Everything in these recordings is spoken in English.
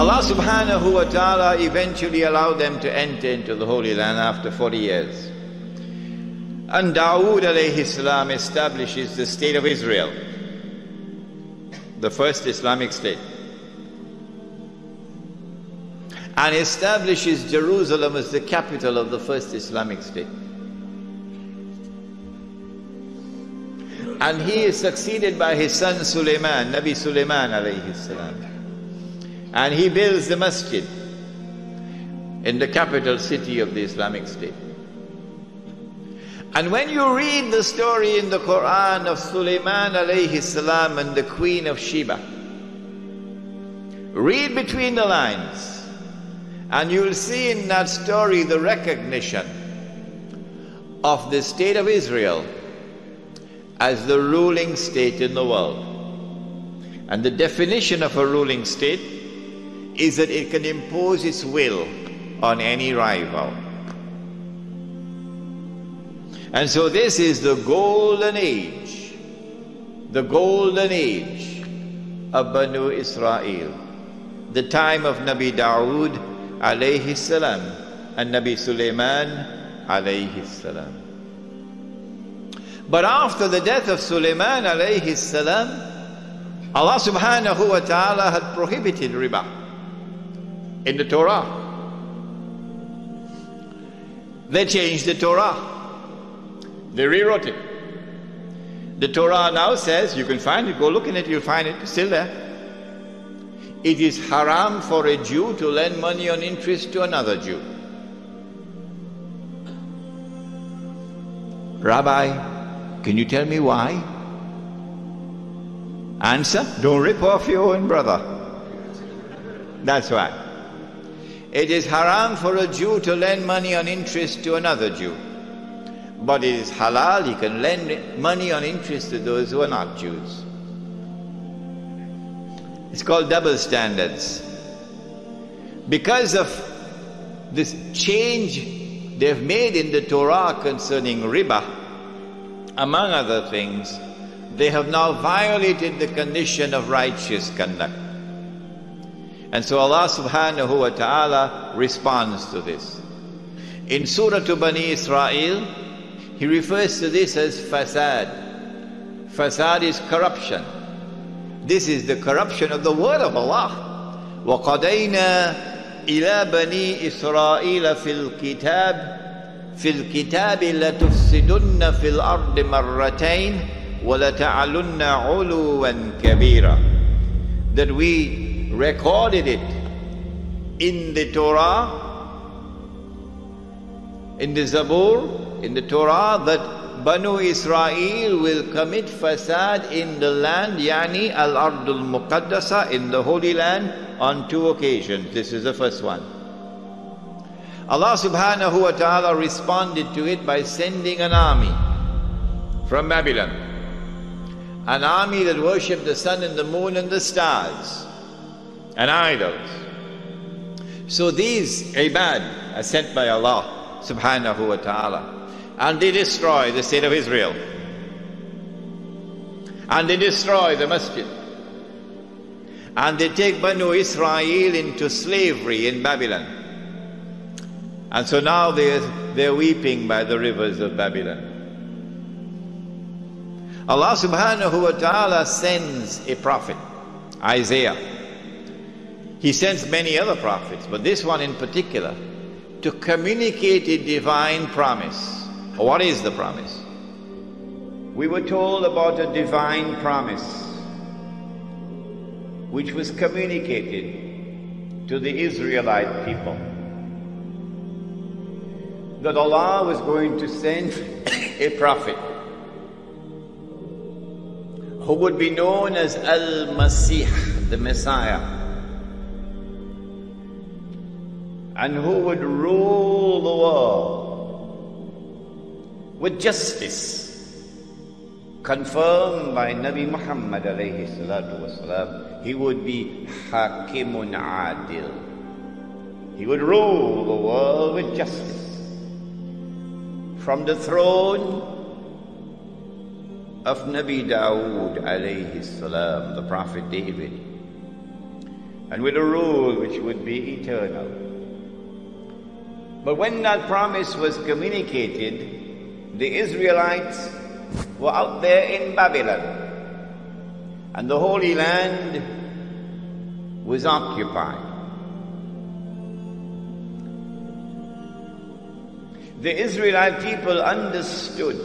Allah subhanahu wa ta'ala eventually allowed them to enter into the Holy Land after 40 years. And Dawood alayhi salam establishes the state of Israel, the first Islamic state, and establishes Jerusalem as the capital of the first Islamic state. And he is succeeded by his son Sulaiman, Nabi Sulaiman alayhi salam. And he builds the masjid in the capital city of the Islamic State. And when you read the story in the Quran of Sulaiman alayhi salam and the Queen of Sheba, read between the lines, and you will see in that story the recognition of the state of Israel as the ruling state in the world. And the definition of a ruling state is that it can impose its will on any rival. And so this is the golden age of Banu Israel, the time of Nabi Dawood alayhi salam and Nabi Sulaiman alayhi salam. But after the death of Sulaiman alayhi salam, Allah subhanahu wa ta'ala had prohibited riba in the Torah. They changed the Torah. They rewrote it. The Torah now says, you can find it, go look in it, you'll find it, it's still there. It is haram for a Jew to lend money on interest to another Jew. Rabbi, can you tell me why? Answer, don't rip off your own brother. That's why. It is haram for a Jew to lend money on interest to another Jew. But it is halal, he can lend money on interest to those who are not Jews. It's called double standards. Because of this change they've made in the Torah concerning riba, among other things, they have now violated the condition of righteous conduct. And so Allah subhanahu wa ta'ala responds to this. In Surah to Bani Israel, He refers to this as fasad. Fasad is corruption. This is the corruption of the word of Allah. وَقَضَيْنَا إِلَى بَنِي إِسْرَائِيلَ فِي الْكِتَابِ لَتُفْسِدُنَّ فِي الْأَرْضِ مَرَّتَيْنِ وَلَتَعْلُنَّ عُلُوًا كَبِيرًا. That we recorded it in the Torah, in the Zabur, in the Torah, that Banu Israel will commit fasad in the land, yani al-ardul muqaddasa, in the Holy Land, on 2 occasions. This is the first one. Allah subhanahu wa ta'ala responded to it by sending an army from Babylon, an army that worshipped the sun and the moon and the stars and idols. So these ibad are sent by Allah subhanahu wa ta'ala, and they destroy the state of Israel, and they destroy the masjid, and they take Banu Israel into slavery in Babylon. And so now they're weeping by the rivers of Babylon. Allah subhanahu wa ta'ala sends a prophet, Isaiah. He sends many other prophets, but this one in particular, to communicate a divine promise. What is the promise? We were told about a divine promise which was communicated to the Israelite people, that Allah was going to send a prophet who would be known as Al-Masih, the Messiah, and who would rule the world with justice, confirmed by Nabi Muhammad alayhi salatu wasalam. He would be Hakimun Adil. He would rule the world with justice. From the throne of Nabi Dawood alayhi salam, the Prophet David, and with a rule which would be eternal. But when that promise was communicated, the Israelites were out there in Babylon, and the Holy Land was occupied. The Israelite people understood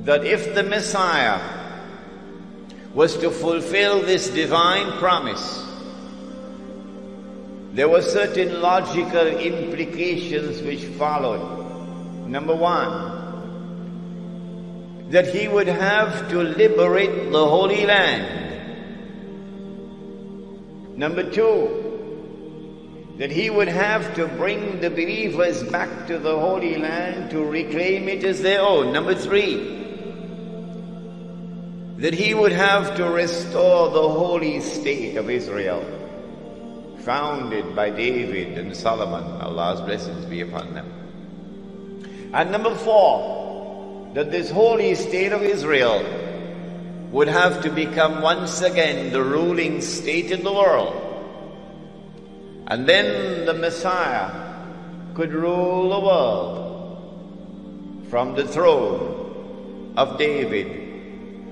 that if the Messiah was to fulfill this divine promise, there were certain logical implications which followed. Number one, that he would have to liberate the Holy Land. Number two, that he would have to bring the believers back to the Holy Land to reclaim it as their own. Number three, that he would have to restore the holy state of Israel, founded by David and Solomon, Allah's blessings be upon them. And number four, that this holy state of Israel would have to become once again the ruling state in the world. And then the Messiah could rule the world from the throne of David,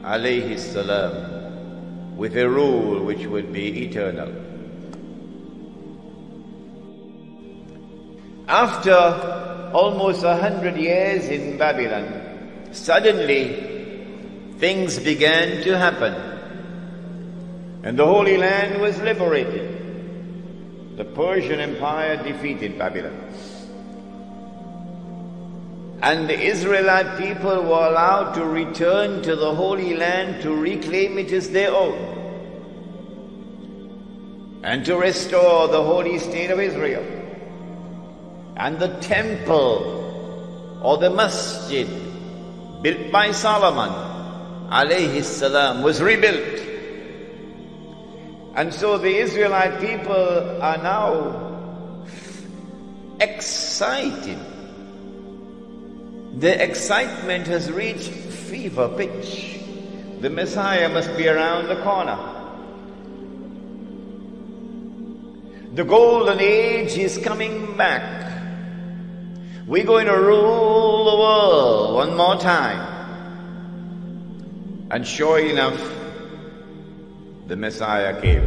alayhi salam, with a rule which would be eternal. After almost 100 years in Babylon, suddenly things began to happen, and the Holy Land was liberated. The Persian Empire defeated Babylon, and the Israelite people were allowed to return to the Holy Land to reclaim it as their own and to restore the holy state of Israel. And the temple or the masjid built by Solomon alayhi salam was rebuilt. And so the Israelite people are now excited. The excitement has reached fever pitch. The Messiah must be around the corner. The golden age is coming back. We're going to rule the world one more time. And sure enough, the Messiah came.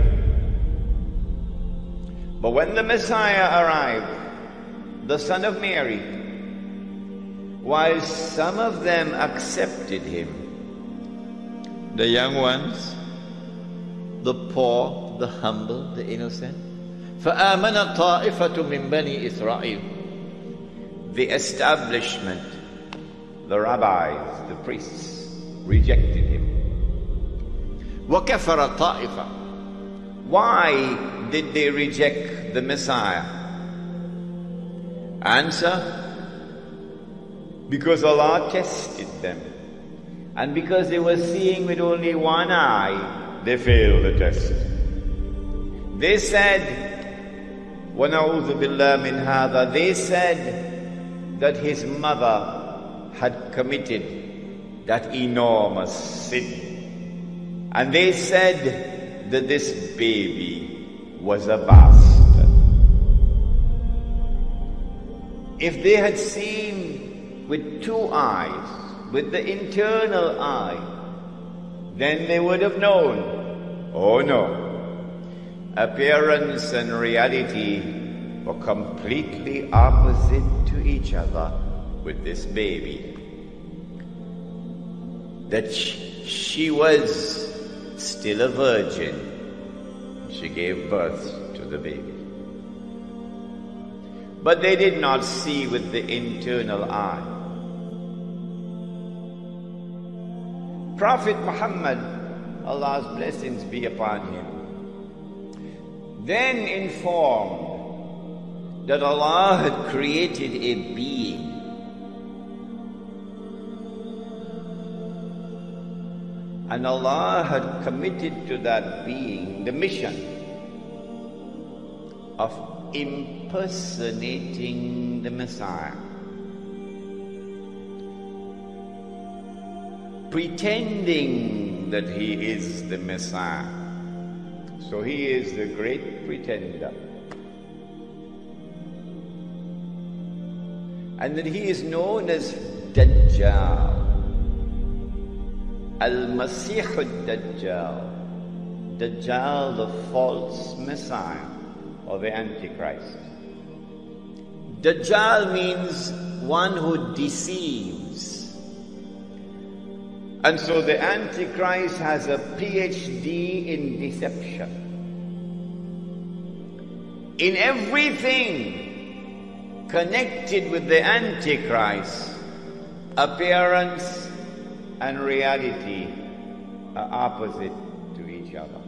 But when the Messiah arrived, the son of Mary, while some of them accepted him, the young ones, the poor, the humble, the innocent, فَآمَنَ طَائِفَةٌ مِّن بَنِي إِسْرَائِيلَ, the establishment, the rabbis, the priests, rejected him. وَكَفَرَ طَائِفَةٌ, why did they reject the Messiah? Answer: because Allah tested them, and because they were seeing with only one eye, they failed the test. They said, وَنَعُوذُ بِاللَّهِ مِنْ هَذَا, they said that his mother had committed that enormous sin. And they said that this baby was a bastard. If they had seen with two eyes, with the internal eye, then they would have known, oh no, appearance and reality were completely opposite to each other with this baby. That she was still a virgin. She gave birth to the baby. But they did not see with the internal eye. Prophet Muhammad, Allah's blessings be upon him, then informed that Allah had created a being and Allah had committed to that being the mission of impersonating the Messiah, pretending that he is the Messiah. So he is the great pretender. And then he is known as Dajjal. Al-Masih al-Dajjal. Dajjal, the false Messiah, or the Antichrist. Dajjal means one who deceives. And so the Antichrist has a PhD in deception. In everything connected with the Antichrist, appearance and reality are opposite to each other.